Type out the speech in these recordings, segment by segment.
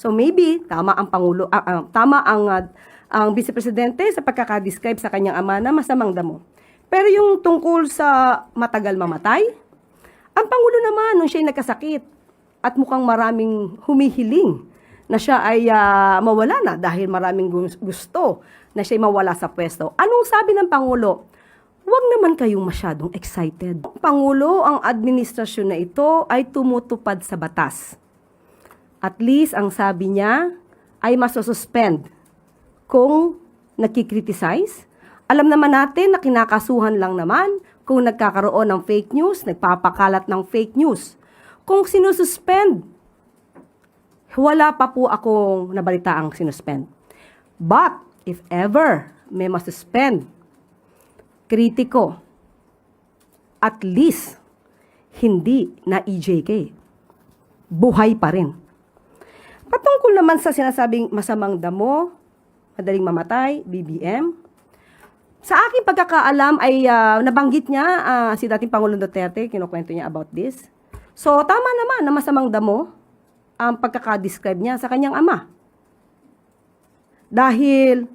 So maybe tama ang pangulo, tama ang Vice Presidente sa pagkaka-describe sa kanyang ama na masamang damo. Pero yung tungkol sa matagal mamatay, ang pangulo naman nung siya'y nagkasakit at mukhang maraming humihiling na siya ay mawala na dahil maraming gusto na siya'y mawala sa pwesto. Anong sabi ng pangulo? Huwag naman kayong masyadong excited. Pangulo, ang administrasyon na ito ay tumutupad sa batas. At least, ang sabi niya ay masususpend kung nakikriticize. Alam naman natin na kinakasuhan lang naman kung nagkakaroon ng fake news, nagpapakalat ng fake news. Kung sinususpend, wala pa po akong nabalitaang sinuspend. But, if ever may masuspend, kritiko, at least, hindi na EJK. Buhay pa rin. Patungkol naman sa sinasabing masamang damo, madaling mamatay, BBM, sa aking pagkakaalam ay nabanggit niya si dating Pangulong Duterte, kinukwento niya about this. So, tama naman na masamang damo ang pagkaka-describe niya sa kanyang ama. Dahil,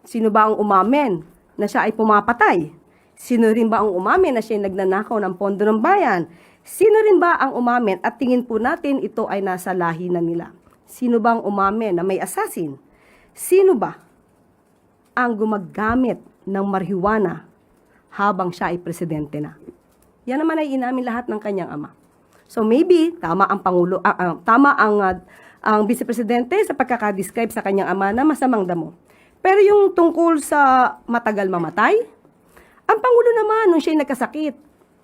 sino ba ang umamin na siya ay pumapatay? Sino rin ba ang umamin na siya ay nagnanakaw ng pondo ng bayan? Sino rin ba ang umamin at tingin po natin ito ay nasa lahi na nila? Sino ba ang umamin na may assassin? Sino ba ang gumagamit ng marijuana habang siya ay presidente na? Yan naman ay inamin lahat ng kanyang ama. So maybe tama ang pangulo, tama ang Vice Presidente sa pagkaka-describe sa kanyang ama na masamang damo. Pero yung tungkol sa matagal mamatay, ang pangulo naman nung siya ay nagkasakit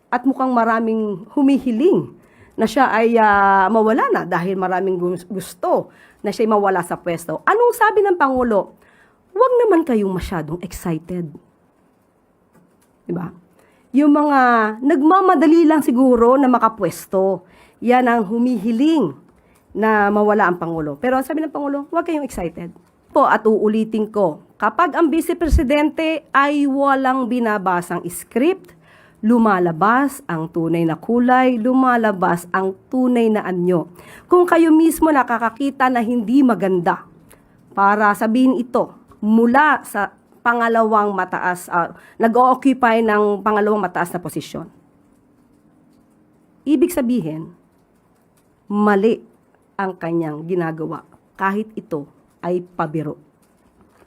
at mukhang maraming humihiling na siya ay mawala na dahil maraming gusto na siya ay mawala sa pwesto. Anong sabi ng pangulo? Huwag naman kayong masyadong excited. Diba? Yung mga nagmamadali lang siguro na makapwesto, yan ang humihiling na mawala ang Pangulo. Pero ang sabi ng Pangulo, huwag kayong excited. At uulitin ko, kapag ang Vice Presidente ay walang binabasang script, lumalabas ang tunay na kulay, lumalabas ang tunay na anyo. Kung kayo mismo nakakakita na hindi maganda, para sabihin ito, mula sa pangalawang mataas, nag-o-occupy ng pangalawang mataas na posisyon. Ibig sabihin, mali ang kanyang ginagawa kahit ito ay pabiro.